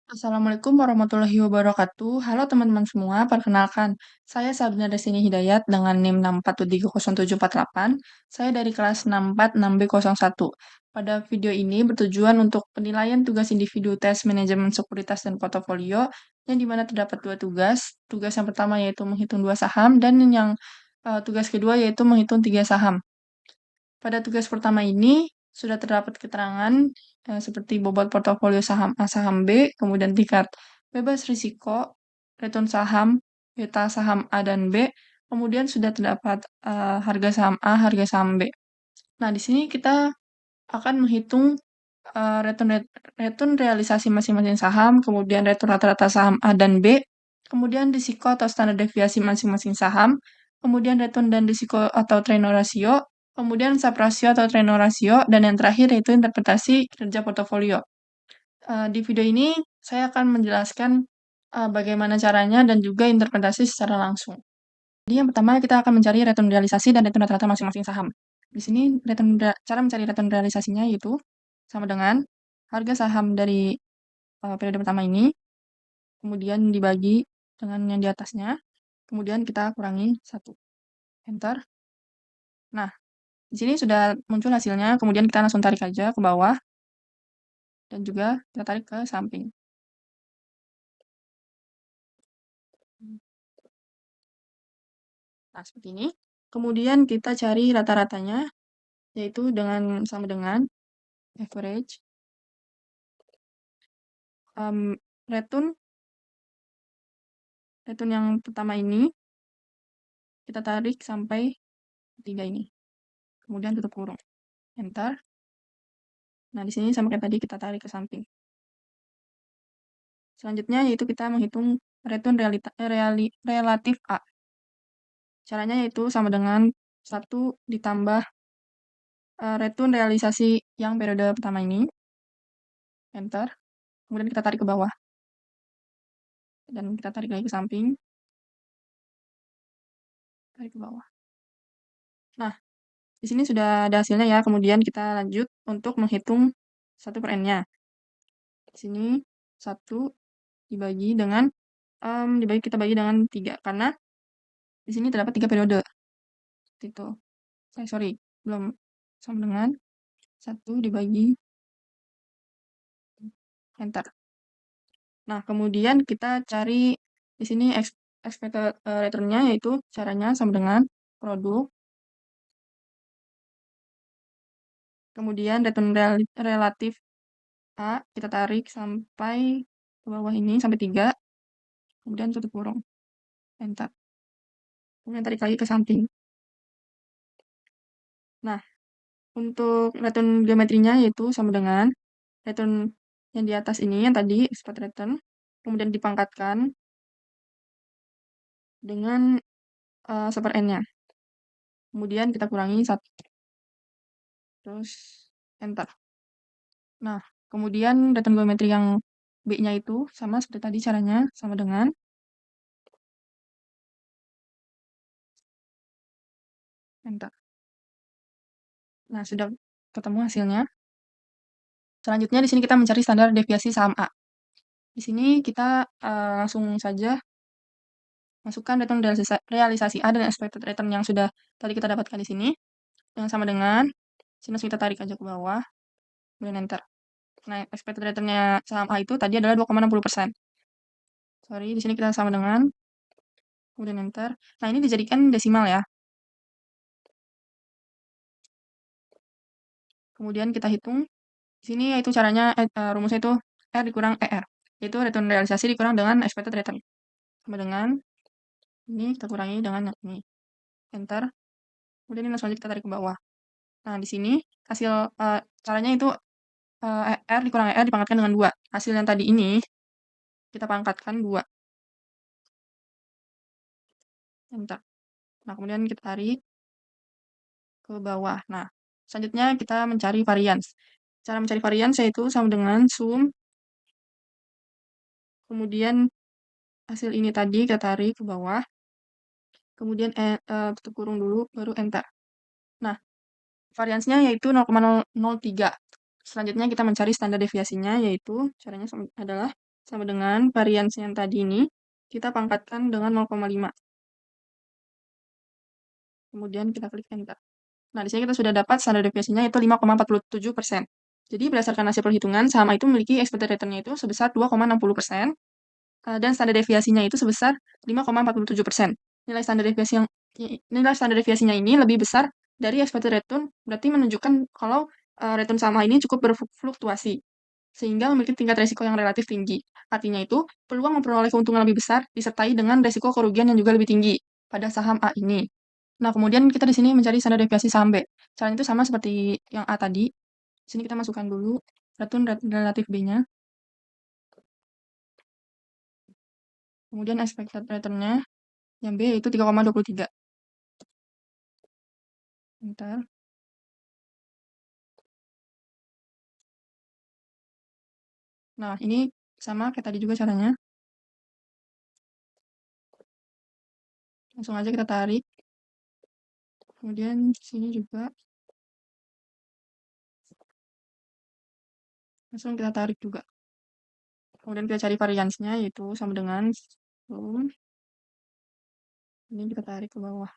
Assalamualaikum warahmatullahi wabarakatuh. Halo teman-teman semua, perkenalkan. Saya Sabrina Desini Hidayat dengan NIM 6473078. Saya dari kelas 646B01. Pada video ini bertujuan untuk penilaian tugas individu tes manajemen sekuritas dan portofolio, yang dimana terdapat dua tugas. Tugas yang pertama yaitu menghitung dua saham, dan yang tugas kedua yaitu menghitung tiga saham. Pada tugas pertama ini, sudah terdapat keterangan seperti bobot portofolio saham A, saham B, kemudian tingkat bebas risiko, return saham, beta saham A dan B, kemudian sudah terdapat harga saham A, harga saham B. Nah, di sini kita akan menghitung return realisasi masing-masing saham, kemudian return rata-rata saham A dan B, kemudian risiko atau standar deviasi masing-masing saham, kemudian return dan risiko atau Treynor rasio, kemudian sub rasio atau Treynor rasio, dan yang terakhir yaitu interpretasi kinerja portofolio. Di video ini saya akan menjelaskan bagaimana caranya dan juga interpretasi secara langsung. Jadi yang pertama kita akan mencari return realisasi dan return rata-rata masing-masing saham. Di sini cara mencari return realisasinya yaitu sama dengan harga saham dari periode pertama ini, kemudian dibagi dengan yang di atasnya, kemudian kita kurangi 1. Enter. Nah, di sini sudah muncul hasilnya, kemudian kita langsung tarik aja ke bawah, dan juga kita tarik ke samping. Nah, seperti ini. Kemudian kita cari rata-ratanya, yaitu sama dengan average return yang pertama ini kita tarik sampai 3 ini. Kemudian tutup kurung. Enter. Nah, di sini sama kayak tadi kita tarik ke samping. Selanjutnya yaitu kita menghitung return relatif A. Caranya yaitu sama dengan 1 ditambah return realisasi yang periode pertama ini. Enter. Kemudian kita tarik ke bawah. Dan kita tarik lagi ke samping. Tarik ke bawah. Nah, di sini sudah ada hasilnya ya. Kemudian kita lanjut untuk menghitung 1 per N-nya. Di sini 1 dibagi dengan kita bagi dengan 3 karena di sini terdapat 3 periode. Itu. Sorry, belum sama dengan 1 dibagi enter. Nah, kemudian kita cari di sini expected return-nya yaitu caranya sama dengan produk. Kemudian return relatif A kita tarik sampai ke bawah ini sampai 3. Kemudian tutup kurung. Enter. Kemudian tarik lagi ke samping. Nah, untuk return geometrinya yaitu sama dengan return yang di atas ini, yang tadi, expected return, kemudian dipangkatkan dengan 1 per N-nya. Kemudian kita kurangi 1. Terus enter. Nah, kemudian return geometri yang B-nya itu sama seperti tadi caranya, sama dengan enter. Nah, sudah ketemu hasilnya. Selanjutnya di sini kita mencari standar deviasi saham A. Di sini kita langsung saja masukkan return realisasi A dan expected return yang sudah tadi kita dapatkan di sini. Yang sama dengan, sini langsung kita tarik aja ke bawah, kemudian enter. Nah, expected return-nya saham A itu tadi adalah 2,60%. Sorry, di sini kita sama dengan, kemudian enter. Nah, ini dijadikan desimal ya. Kemudian kita hitung. Di sini yaitu caranya, rumusnya itu R dikurang ER. Yaitu return realisasi dikurang dengan expected return. Sama dengan, ini kita kurangi dengan ini. Enter. Kemudian ini langsung aja kita tarik ke bawah. Nah, di sini hasil caranya itu R dikurang ER dipangkatkan dengan 2. Hasil yang tadi ini kita pangkatkan 2. Enter. Nah, kemudian kita tarik ke bawah. Nah, selanjutnya kita mencari varians. Cara mencari varians yaitu sama dengan sum. Kemudian hasil ini tadi kita tarik ke bawah. Kemudian tutup kurung dulu, baru enter. Nah, variansnya yaitu 0,003. Selanjutnya kita mencari standar deviasinya, yaitu caranya adalah sama dengan varians yang tadi ini, kita pangkatkan dengan 0,5. Kemudian kita klik enter. Nah, di sini kita sudah dapat standar deviasinya itu 5,47%. Jadi, berdasarkan hasil perhitungan, saham A itu memiliki expected return-nya itu sebesar 2,60%, dan standar deviasinya itu sebesar 5,47%. Nilai standar deviasi yang nilai standar deviasinya ini lebih besar dari expected return, berarti menunjukkan kalau return saham A ini cukup berfluktuasi, sehingga memiliki tingkat resiko yang relatif tinggi. Artinya itu, peluang memperoleh keuntungan lebih besar disertai dengan resiko kerugian yang juga lebih tinggi pada saham A ini. Nah, kemudian kita di sini mencari standar deviasi saham B. Caranya itu sama seperti yang A tadi. Di sini kita masukkan dulu return relatif B-nya. Kemudian expected return-nya yang B yaitu 3,23. Bentar. Nah, ini sama kayak tadi juga caranya. Langsung aja kita tarik. Kemudian sini juga. Langsung kita tarik juga. Kemudian kita cari variansnya yaitu sama dengan ini kita tarik ke bawah.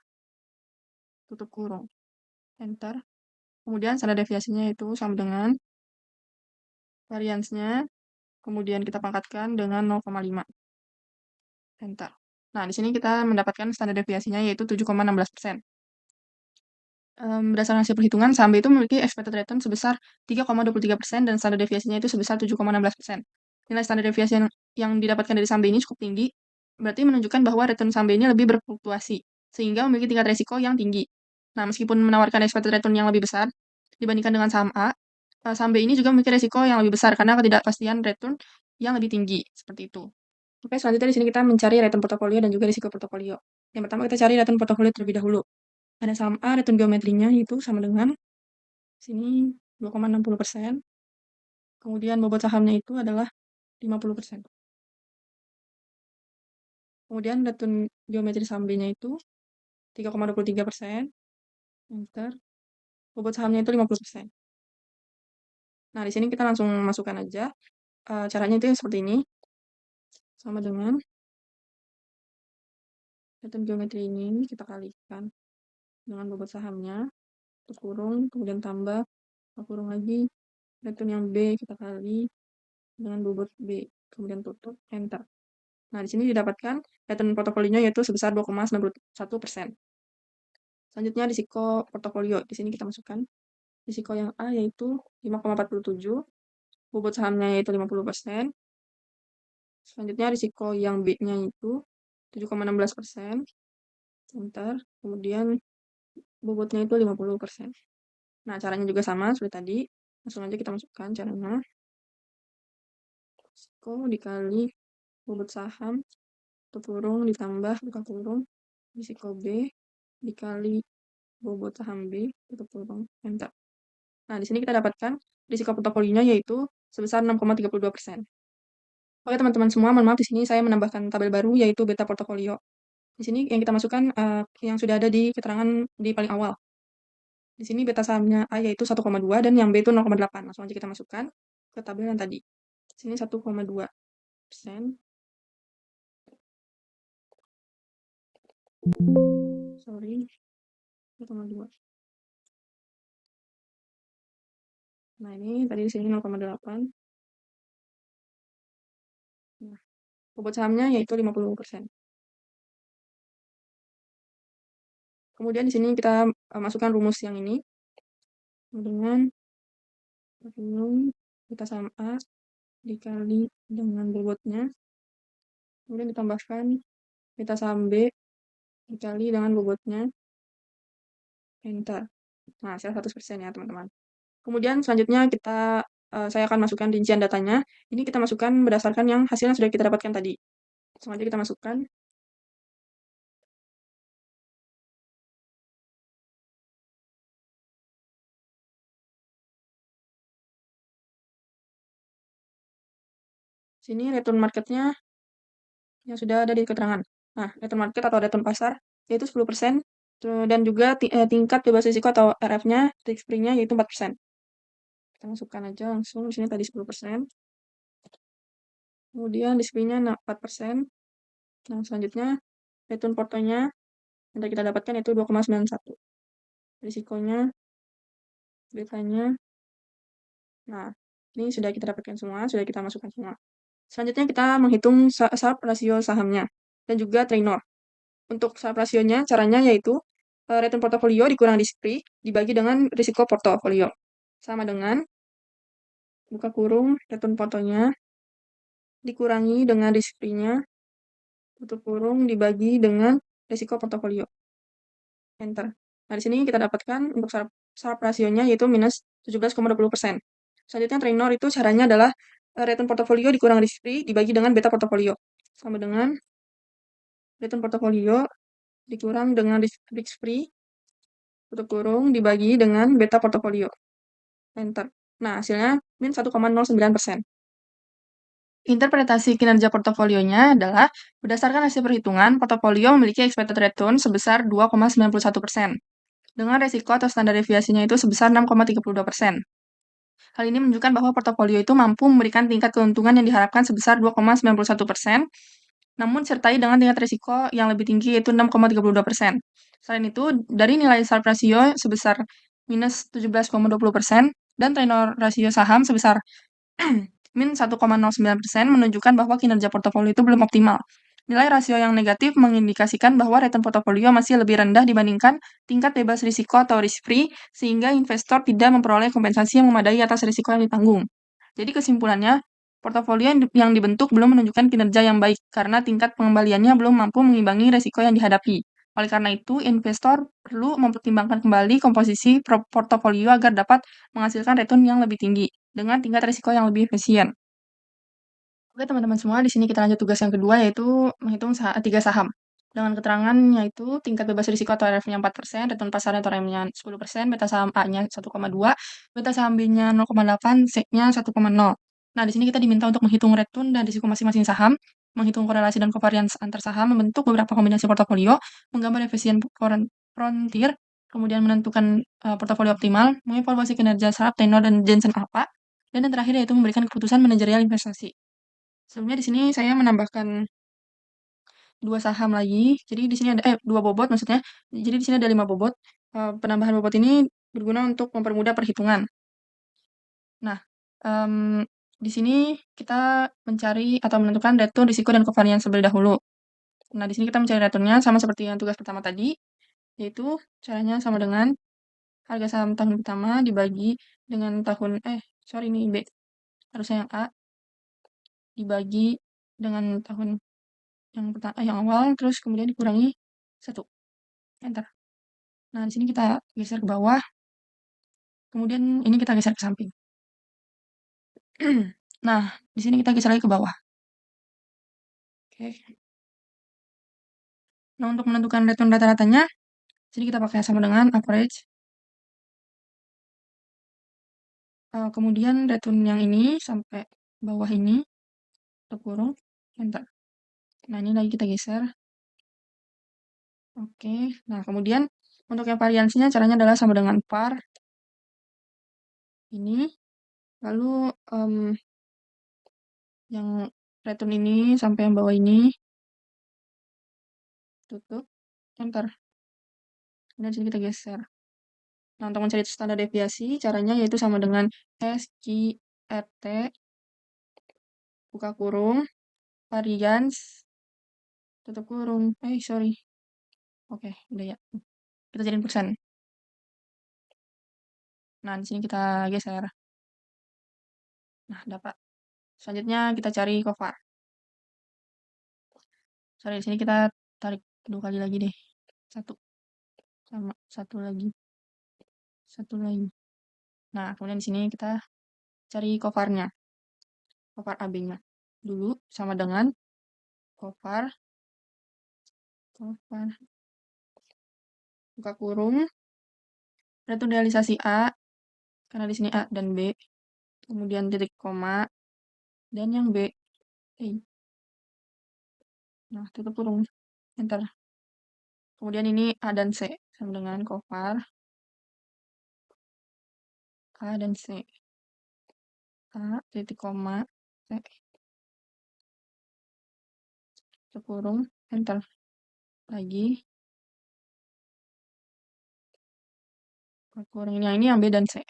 Tutup kurung. Enter. Kemudian standar deviasinya itu sama dengan variansnya. Kemudian kita pangkatkan dengan 0,5. Enter. Nah, di sini kita mendapatkan standar deviasinya yaitu 7,16%. Berdasarkan hasil perhitungan, saham B itu memiliki expected return sebesar 3,23% dan standar deviasinya itu sebesar 7,16%. Nilai standar deviasi yang didapatkan dari saham B ini cukup tinggi, berarti menunjukkan bahwa return saham B ini lebih berfluktuasi, sehingga memiliki tingkat resiko yang tinggi. Nah, meskipun menawarkan expected return yang lebih besar dibandingkan dengan saham A, saham B ini juga memiliki resiko yang lebih besar karena ketidakpastian return yang lebih tinggi, seperti itu. Oke, selanjutnya di sini kita mencari return portofolio dan juga risiko portofolio. Yang pertama kita cari return portofolio terlebih dahulu. Ada saham A, return geometrinya itu sama dengan sini 2,60%. Kemudian bobot sahamnya itu adalah 50%. Kemudian return geometri saham B-nya itu 3,23%. Enter. Bobot sahamnya itu 50%. Nah, di sini kita langsung masukkan aja. Caranya itu seperti ini. Sama dengan return geometri ini kita kalikan dengan bobot sahamnya. Kurung, kemudian tambah, kurung lagi. Return yang B kita kali dengan bobot B. Kemudian tutup, enter. Nah, di sini didapatkan return portofolionya yaitu sebesar 2,91%. Selanjutnya risiko portofolio. Di sini kita masukkan risiko yang A yaitu 5,47, bobot sahamnya yaitu 50%. Selanjutnya risiko yang B-nya itu 7,16%. Enter. Kemudian bobotnya itu 50%. Nah, caranya juga sama seperti tadi. Langsung aja kita masukkan caranya. Risiko dikali bobot saham, tutup kurung, ditambah buka kurung, risiko B, dikali bobot saham B, tutup kurung, enter. Nah, di sini kita dapatkan risiko portofolionya yaitu sebesar 6,32%. Oke, teman-teman semua, mohon maaf di sini saya menambahkan tabel baru yaitu beta portofolio. Di sini yang kita masukkan yang sudah ada di keterangan di paling awal. Di sini beta sahamnya A yaitu 1,2 dan yang B itu 0,8. Langsung aja kita masukkan ke tabel yang tadi. Di sini 1,2%. Sorry. 0,2. Nah, ini tadi di sini 0,8. Nah, bobot sahamnya yaitu 50%. Kemudian di sini kita masukkan rumus yang ini dengan kita saham A dikali dengan bobotnya, kemudian ditambahkan kita saham B dikali dengan bobotnya, enter. Nah, hasil 100% ya teman-teman. Kemudian selanjutnya saya akan masukkan rincian datanya. Ini kita masukkan berdasarkan yang hasilnya sudah kita dapatkan tadi. Langsung aja kita masukkan. Sini return marketnya yang sudah ada di keterangan. Nah, return market atau return pasar yaitu 10%, dan juga tingkat bebas risiko atau RF-nya, risk free-nya yaitu 4%. Kita masukkan aja langsung di sini tadi 10%. kemudian display-nya 4%. Nah, selanjutnya return portonya yang tadi kita dapatkan yaitu 2,91. Risikonya, beritanya. Nah, ini sudah kita dapatkan semua, sudah kita masukkan semua. Selanjutnya kita menghitung Sharpe rasio sahamnya dan juga trainor. Untuk Sharpe rasionya, caranya yaitu return portofolio dikurang risk-free dibagi dengan risiko portofolio. Sama dengan buka kurung return portonya dikurangi dengan risk-free-nya, tutup kurung dibagi dengan risiko portofolio. Enter. Nah, di sini kita dapatkan untuk Sharpe rasionya yaitu minus 17,20%. Selanjutnya trainor itu caranya adalah return portofolio dikurang risk-free dibagi dengan beta portofolio. Sama dengan return portofolio dikurang dengan risk-free, tutup kurung, dibagi dengan beta portofolio. Enter. Nah, hasilnya min 1,09%. Interpretasi kinerja portofolionya adalah berdasarkan hasil perhitungan, portofolio memiliki expected return sebesar 2,91%, dengan resiko atau standar deviasinya itu sebesar 6,32%. Hal ini menunjukkan bahwa portofolio itu mampu memberikan tingkat keuntungan yang diharapkan sebesar 2,91%, namun disertai dengan tingkat risiko yang lebih tinggi yaitu 6,32%. Selain itu, dari nilai Sharpe rasio sebesar minus 17,20% dan tenor rasio saham sebesar min 1,09% menunjukkan bahwa kinerja portofolio itu belum optimal. Nilai rasio yang negatif mengindikasikan bahwa return portofolio masih lebih rendah dibandingkan tingkat bebas risiko atau risk-free, sehingga investor tidak memperoleh kompensasi yang memadai atas risiko yang ditanggung. Jadi kesimpulannya, portofolio yang dibentuk belum menunjukkan kinerja yang baik karena tingkat pengembaliannya belum mampu mengimbangi risiko yang dihadapi. Oleh karena itu, investor perlu mempertimbangkan kembali komposisi portofolio agar dapat menghasilkan return yang lebih tinggi dengan tingkat risiko yang lebih efisien. Oke teman-teman semua, di sini kita lanjut tugas yang kedua yaitu menghitung 3 saham. Dengan keterangan yaitu tingkat bebas risiko atau RF-nya 4%, return pasarnya atau RM-nya 10%, beta saham A-nya 1,2, beta saham B-nya 0,8, C-nya 1,0. Nah, di sini kita diminta untuk menghitung return dan risiko masing-masing saham, menghitung korelasi dan covariance antar saham, membentuk beberapa kombinasi portofolio, menggambar efisien frontier, kemudian menentukan portofolio optimal, mengevaluasi kinerja saham, tenor, dan Jensen Alpha, dan yang terakhir yaitu memberikan keputusan manajerial investasi. Sebelumnya di sini saya menambahkan 2 saham lagi. Jadi di sini ada 2 bobot maksudnya. Jadi di sini ada 5 bobot. Penambahan bobot ini berguna untuk mempermudah perhitungan. Nah, di sini kita mencari atau menentukan return, risiko, dan covariance terlebih dahulu. Nah, di sini kita mencari returnnya sama seperti yang tugas pertama tadi, yaitu caranya sama dengan harga saham tahun pertama dibagi dengan tahun ini B. Harusnya yang A dibagi dengan tahun yang awal, terus kemudian dikurangi 1. Enter. Nah, di sini kita geser ke bawah, kemudian ini kita geser ke samping. Nah, di sini kita geser lagi ke bawah. Oke. Nah, untuk menentukan return rata-ratanya, sini kita pakai sama dengan average. Kemudian return yang ini sampai bawah ini, kurung, enter. Nah, ini lagi kita geser. Oke. Nah, kemudian untuk yang variansinya caranya adalah sama dengan par. Ini. Lalu yang return ini sampai yang bawah ini tutup, enter. Kemudian sini kita geser. Nah, untuk mencari standar deviasi, caranya yaitu sama dengan SQRT, buka kurung, variance, tutup kurung. Sorry. Oke, udah ya. Kita jadiin persen. Nah, di sini kita geser. Nah, dapat. Selanjutnya kita cari covar. Sorry, di sini kita tarik 2 kali lagi deh. 1. Sama 1 lagi. 1 lagi. Nah, kemudian di sini kita cari covarnya. Covar AB-nya. Dulu sama dengan covar buka kurung, return realisasi A, karena di sini A dan B, kemudian titik koma, dan yang B. Nah, tutup kurung, enter. Kemudian ini A dan C, sama dengan covar A dan C. A, titik koma, C. tutup kurung, enter. Lagi, buka kurung ini yang B dan C.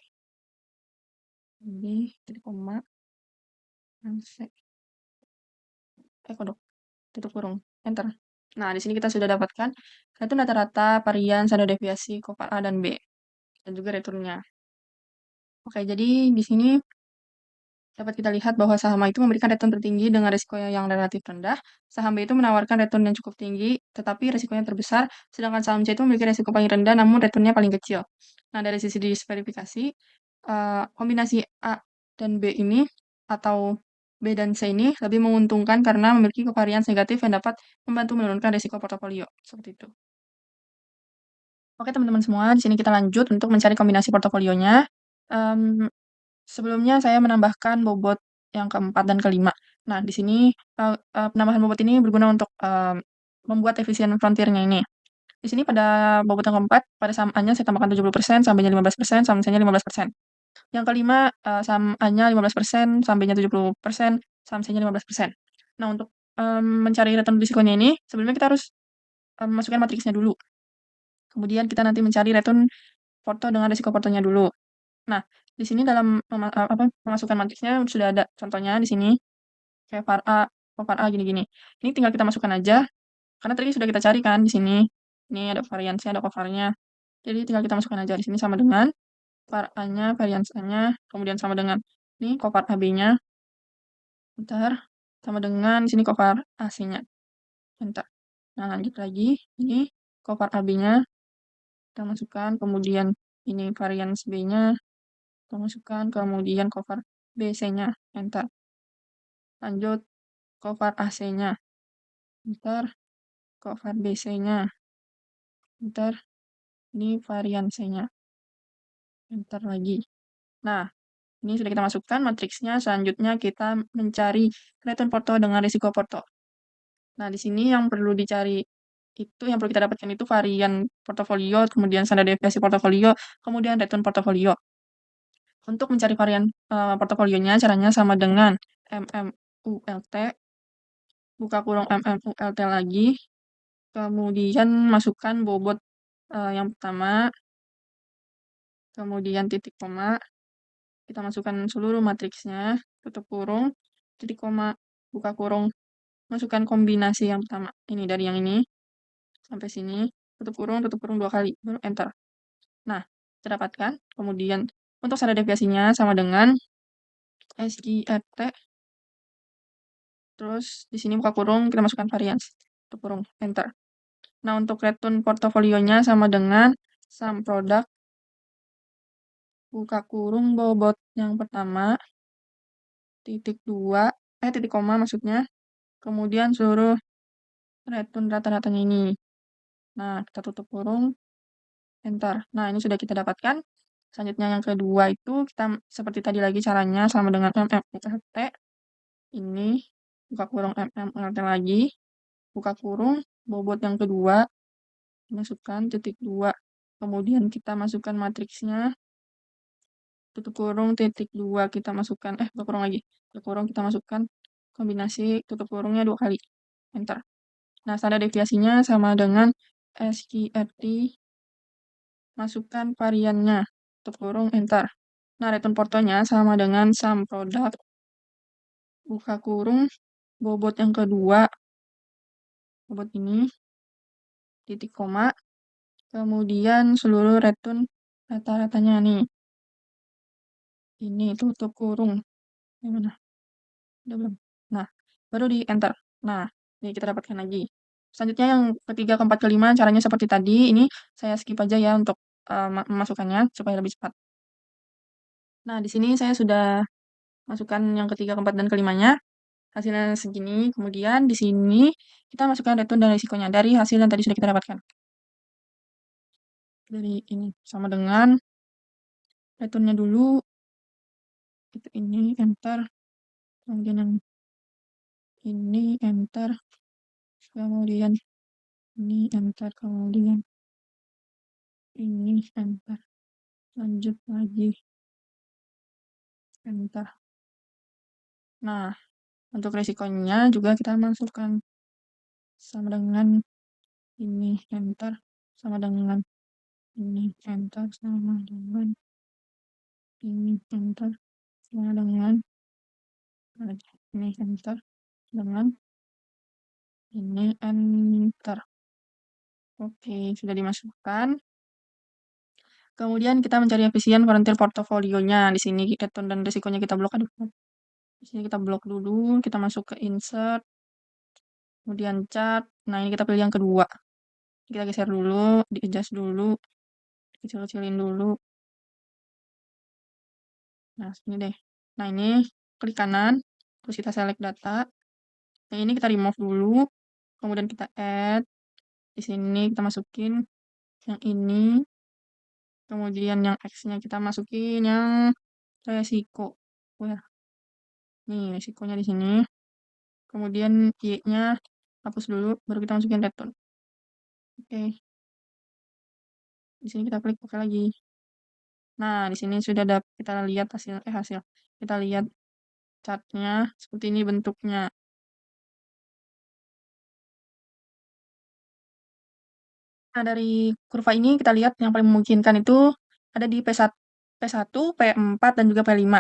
B, titik koma, dan C. Kodok, tutup kurung, enter. Nah, di sini kita sudah dapatkan return rata-rata, varian, standar deviasi, kopar A dan B. Dan juga returnnya. Oke, jadi di sini dapat kita lihat bahwa saham A itu memberikan return tertinggi dengan risiko yang relatif rendah. Saham B itu menawarkan return yang cukup tinggi, tetapi risikonya terbesar. Sedangkan saham C itu memiliki risiko paling rendah, namun returnnya paling kecil. Nah, dari sisi diverifikasi, kombinasi A dan B ini, atau B dan C ini lebih menguntungkan karena memiliki covariance negatif yang dapat membantu menurunkan risiko portofolio. Seperti itu. Oke, teman-teman semua, di sini kita lanjut untuk mencari kombinasi portofolionya. Sebelumnya saya menambahkan bobot yang keempat dan kelima. Nah, di sini penambahan bobot ini berguna untuk membuat efisien frontiernya ini. Di sini pada bobot yang keempat, pada saham A-nya saya tambahkan 70%, saham B-nya 15%, saham C-nya 15%. Yang kelima, saham A-nya 15%, saham B-nya 70%, saham C-nya 15%. Nah, untuk mencari return risikonya ini, sebelumnya kita harus masukkan matriksnya dulu. Kemudian kita nanti mencari return porto dengan risiko portonya dulu. Nah, di sini dalam pemasukan matriksnya sudah ada contohnya di sini kayak var A gini-gini. Ini tinggal kita masukkan aja karena tadi sudah kita cari kan di sini. Ini ada variansi, ada kovarnya. Jadi tinggal kita masukkan aja di sini sama dengan var A-nya, varians A-nya, kemudian sama dengan ini kovar AB-nya. Bentar, sama dengan di sini kovar AC-nya. Bentar. Nah, lanjut lagi. Ini kovar AB-nya kita masukkan, kemudian ini varians B-nya kita masukkan, kemudian cover BC-nya, enter. Lanjut, cover AC-nya, enter. Cover BC-nya, enter. Ini varian C-nya, enter lagi. Nah, ini sudah kita masukkan matriksnya. Selanjutnya kita mencari return porto dengan risiko porto. Nah, di sini yang perlu dicari itu, yang perlu kita dapatkan itu varian portofolio, kemudian standar deviasi portofolio, kemudian return portofolio. Untuk mencari varian portofolionya, caranya sama dengan MMULT, buka kurung MMULT lagi, kemudian masukkan bobot yang pertama, kemudian titik koma, kita masukkan seluruh matriksnya, tutup kurung, titik koma, buka kurung, masukkan kombinasi yang pertama, ini dari yang ini, sampai sini, tutup kurung 2 kali, baru enter. Nah, kita dapatkan, kemudian untuk standar deviasinya sama dengan SGRT, terus di sini buka kurung, kita masukkan varians, tutup kurung, enter. Nah, untuk return portofolionya sama dengan sum produk, buka kurung bobot yang pertama, titik koma maksudnya, kemudian seluruh return rata-ratanya ini. Nah, kita tutup kurung, enter. Nah, ini sudah kita dapatkan. Selanjutnya yang kedua itu kita seperti tadi lagi caranya sama dengan MMULT. Ini buka kurung MMULT lagi, buka kurung bobot yang kedua, masukkan titik 2. Kemudian kita masukkan matriksnya, tutup kurung titik 2 kita masukkan, tutup kurung lagi, tutup kurung kita masukkan kombinasi tutup kurungnya 2 kali, enter. Nah, standar deviasinya sama dengan SQRT, masukkan variannya, tutup kurung, enter. Nah, return portonya sama dengan sum product, buka kurung, bobot yang kedua, bobot ini, titik koma, kemudian seluruh return rata-ratanya nih. Ini tutup kurung. Gimana? Udah belum? Nah, baru di enter. Nah, ini kita dapatkan lagi. Selanjutnya yang ketiga, keempat, kelima, caranya seperti tadi. Ini saya skip aja ya untuk memasukkannya supaya lebih cepat. Nah, di sini saya sudah masukkan yang ketiga, keempat, dan kelimanya. Hasilnya segini. Kemudian di sini kita masukkan return dan risikonya dari hasil yang tadi sudah kita dapatkan. Dari ini sama dengan returnnya dulu. Itu ini enter. Kemudian yang ini enter. Kemudian ini enter. Kemudian ini enter. Lanjut lagi, enter. Nah, untuk resikonya juga kita masukkan sama dengan ini, enter, sama dengan ini, enter, sama dengan ini, enter, sama dengan ini, enter, dengan ini, enter. Oke, sudah dimasukkan. Kemudian kita mencari efisien volunteer portofolionya. Di sini return dan risikonya kita blok. Di sini kita blok dulu, kita masuk ke insert, kemudian chart. Nah, ini kita pilih yang kedua. Kita geser dulu, di-adjust dulu, kecil-kecilin dulu. Nah, sini deh. Nah, ini klik kanan, terus kita select data. Yang ini kita remove dulu, kemudian kita add. Di sini kita masukin yang ini, kemudian yang X-nya kita masukin yang resiko. Oh ya, nih resikonya di sini. Kemudian Y-nya hapus dulu, baru kita masukin return. Oke. Di sini kita klik OK lagi. Nah, di sini sudah ada, kita lihat hasil. Kita lihat chartnya seperti ini bentuknya. Nah, dari kurva ini kita lihat yang paling memungkinkan itu ada di P1, P4, dan juga P5.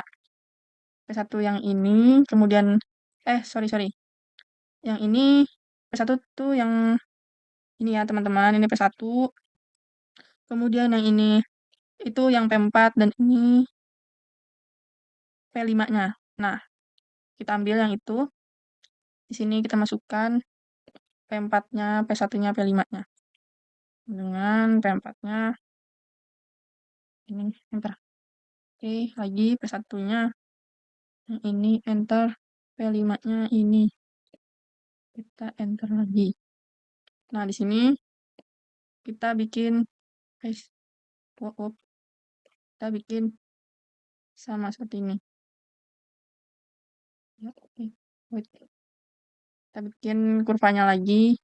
P1 yang ini, kemudian, sorry. Yang ini, P1 tuh yang ini ya, teman-teman. Ini P1. Kemudian yang ini, itu yang P4, dan ini P5-nya. Nah, kita ambil yang itu. Di sini kita masukkan P4-nya, P1-nya, P5-nya. Dengan P4-nya, ini, enter. Oke, lagi P1-nya. Yang ini, enter. P5-nya ini. Kita enter lagi. Nah, di sini kita bikin, kita bikin sama seperti ini. Ya, oke. Wait. Kita bikin kurvanya lagi.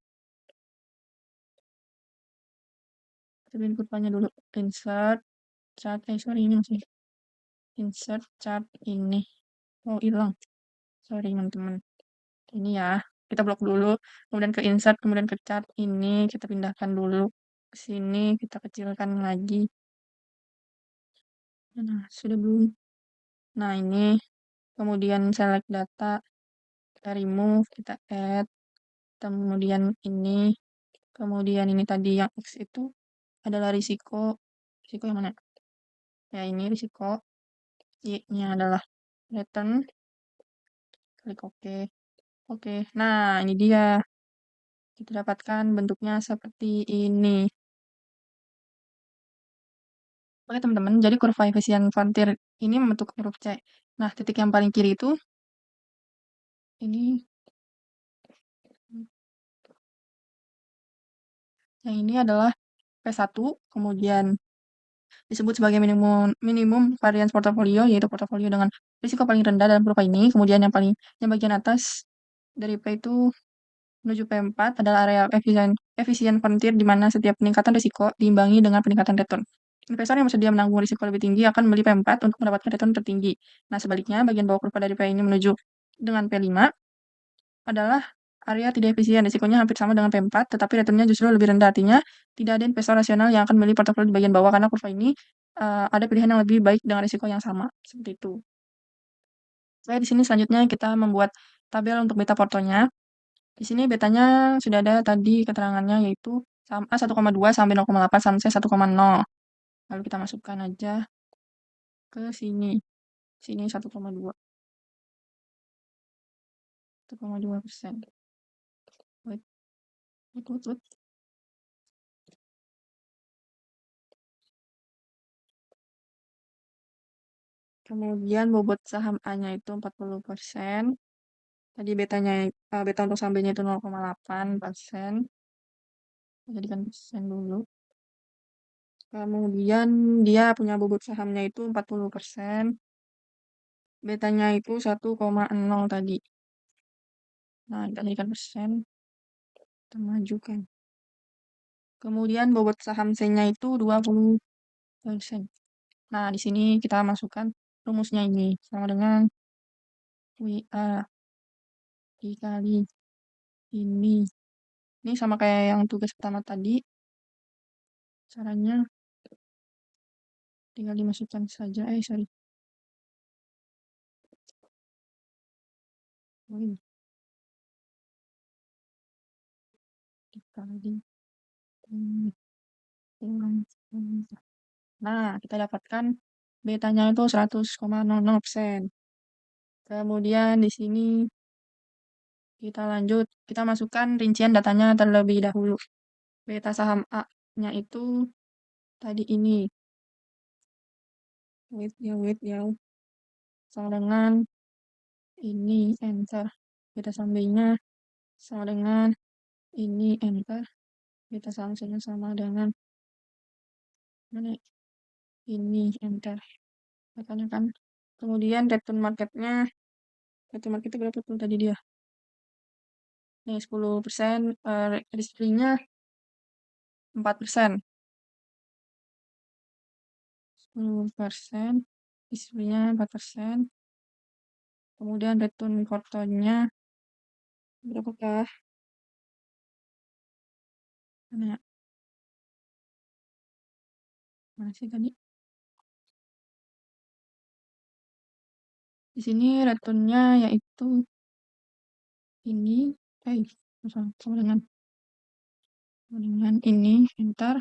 Kita bikin kurvanya dulu. Insert, chart, sorry, ini masih. Insert, chart, ini. Oh, hilang. Sorry, teman-teman. Ini ya. Kita blok dulu. Kemudian ke insert, kemudian ke chart. Ini kita pindahkan dulu ke sini. Kita kecilkan lagi. Nah, sudah belum? Nah, ini. Kemudian select data. Kita remove, kita add. Kemudian ini. Kemudian ini tadi yang X itu adalah risiko. Risiko yang mana? Ya, ini risiko. Y-nya adalah return. Klik OK. Oke, nah ini dia. Kita dapatkan bentuknya seperti ini. Oke teman-teman, jadi kurva efisien frontier ini membentuk huruf C. Nah, titik yang paling kiri itu, ini, yang ini adalah P1, kemudian disebut sebagai minimum variance portfolio, yaitu portofolio dengan risiko paling rendah dalam kurva ini. Kemudian yang bagian atas dari P itu menuju P4 adalah area efisien frontier di mana setiap peningkatan risiko diimbangi dengan peningkatan return. Investor yang bersedia menanggung risiko lebih tinggi akan membeli P4 untuk mendapatkan return tertinggi. Nah, sebaliknya, bagian bawah kurva dari P ini menuju dengan P5 adalah area tidak efisien. Risikonya hampir sama dengan P4, tetapi returnnya justru lebih rendah. Artinya, tidak ada investor rasional yang akan membeli portofolio di bagian bawah karena kurva ini ada pilihan yang lebih baik dengan risiko yang sama. Seperti itu. Oke, di sini selanjutnya kita membuat tabel untuk beta portonya. Di sini betanya sudah ada tadi keterangannya, yaitu A 1,2 sampai 0,8 sampai C 1,0. Lalu kita masukkan aja ke sini. Sini 1,2. 1,2%. Wait. Kemudian bobot saham A-nya itu 40%. Tadi beta untuk saham B-nya itu 0,8%. Jadikan persen dulu. Kemudian dia punya bobot sahamnya itu 40%. Betanya itu 1,0 tadi. Nah, kita jadikan persen. Kita majukan. Kemudian bobot saham C-nya itu 20%. Nah, di sini kita masukkan rumusnya ini. Sama dengan WA dikali ini Ini sama kayak yang tugas pertama tadi. Caranya tinggal dimasukkan saja. Sorry. Oh, ini. Dikali. Nah, kita dapatkan betanya itu 100,00%. Kemudian di sini kita lanjut, kita masukkan rincian datanya terlebih dahulu. Beta saham A-nya itu tadi ini. Wait ya. Sama dengan ini, enter. Beta saham B-nya sama dengan ini, enter. Beta saham C-nya sama dengan mana? Ini, enter. Makanya kan. Kemudian return marketnya berapa tuh tadi dia? Nih 10%, risk-free-nya 4%. 10%, risk-free-nya 4%. Kemudian return portonya berapakah? Mana ya? Mana sih tadi? Di sini returnnya yaitu ini, sama dengan ini, enter.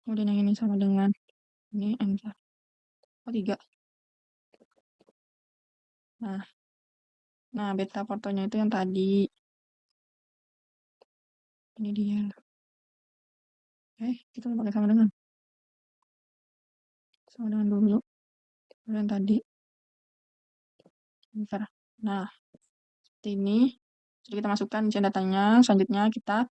Kemudian yang ini sama dengan ini, enter. Oh, 3. Nah, beta portonya itu yang tadi. Ini dia. Kita pakai sama dengan dulu. Yang tadi. Bentar. Nah, seperti ini. Jadi kita masukkan rincian datanya. Selanjutnya kita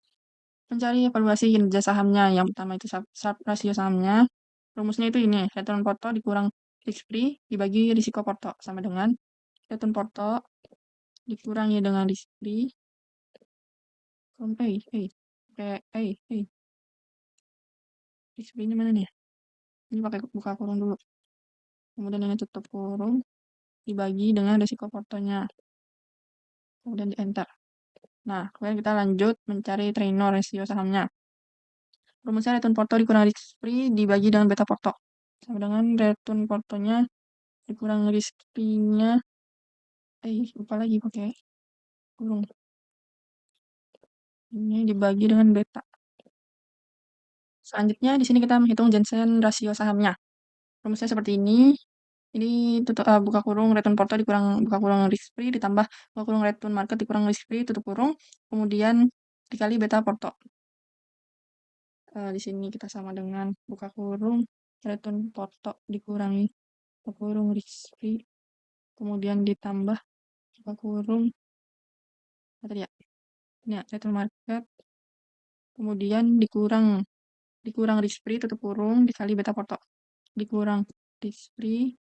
mencari evaluasi kinerja sahamnya. Yang pertama itu Sharpe rasio sahamnya. Rumusnya itu ini, return porto dikurang risk free dibagi risiko porto sama dengan return porto dikurangi dengan risk free. Risk free ini mana nih? Ini pakai buka kurung dulu. Kemudian ini tutup kurung dibagi dengan risiko portonya. Kemudian di enter. Nah, kemudian kita lanjut mencari Treynor rasio sahamnya. Rumusnya return porto dikurang risk free dibagi dengan beta porto. Sama dengan return portonya dikurang risk free-nya. Lupa lagi pakai kurung. Ini dibagi dengan beta. Selanjutnya di sini kita menghitung Jensen rasio sahamnya. Rumusnya seperti ini. Ini buka kurung return porto dikurang buka kurung risk free ditambah buka kurung return market dikurang risk free tutup kurung kemudian dikali beta porto. Di sini kita sama dengan buka kurung return porto dikurangi buka kurung risk free kemudian ditambah buka kurung apa tadi ya? Ini ya, return market kemudian dikurang risk free tutup kurung dikali beta porto dikurang risk free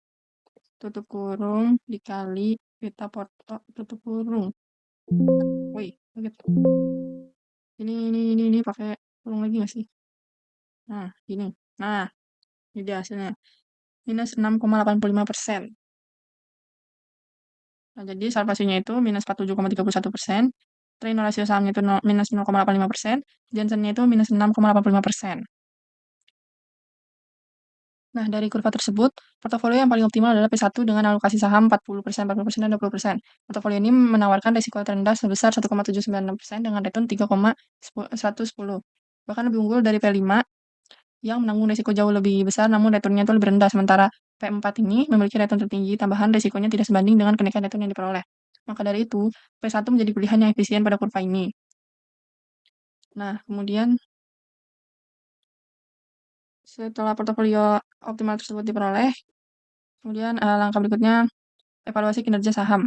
tutup kurung dikali beta porto tutup kurung. Woi, kaget. Ini pakai kurung lagi nggak sih? Nah, gini. Nah, ini dia hasilnya. Minus 6,85%. Nah, jadi Sharpe rasionya itu minus 47,31%. Treynor rasio sahamnya itu minus 0,85%. Jensennya itu minus 6,85%. Nah, dari kurva tersebut, portofolio yang paling optimal adalah P1 dengan alokasi saham 40%, 40%, dan 20%. Portofolio ini menawarkan risiko terendah sebesar 1,796% dengan return 3,110. Bahkan lebih unggul dari P5 yang menanggung risiko jauh lebih besar namun returnnya itu lebih rendah. Sementara P4 ini memiliki return tertinggi, tambahan risikonya tidak sebanding dengan kenaikan return yang diperoleh. Maka dari itu, P1 menjadi pilihan yang efisien pada kurva ini. Nah, kemudian setelah portofolio optimal tersebut diperoleh, kemudian langkah berikutnya evaluasi kinerja saham.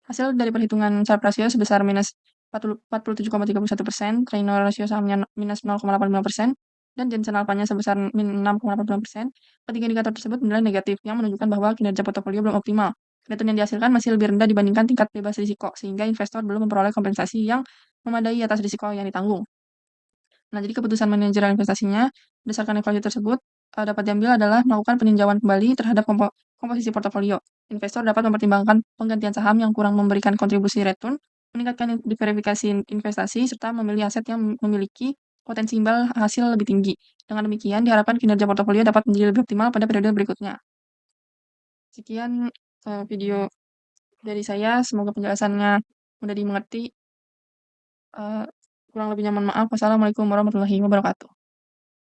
Hasil dari perhitungan Sharpe rasio sebesar minus 47,31%, Treynor rasio sahamnya minus 0,85%, dan Jensen alpha-nya sebesar min 6,85%. Ketiga indikator tersebut menilai negatif, yang menunjukkan bahwa kinerja portofolio belum optimal. Return yang dihasilkan masih lebih rendah dibandingkan tingkat bebas risiko, sehingga investor belum memperoleh kompensasi yang memadai atas risiko yang ditanggung. Nah, jadi keputusan manajer investasinya berdasarkan evaluasi tersebut dapat diambil adalah melakukan peninjauan kembali terhadap komposisi portofolio. Investor dapat mempertimbangkan penggantian saham yang kurang memberikan kontribusi return meningkatkan diverifikasi investasi, serta memilih aset yang memiliki potensi imbal hasil lebih tinggi. Dengan demikian, diharapkan kinerja portofolio dapat menjadi lebih optimal pada periode berikutnya. Sekian video dari saya, semoga penjelasannya mudah dimengerti. Kurang lebihnya mohon maaf. Wassalamualaikum warahmatullahi wabarakatuh.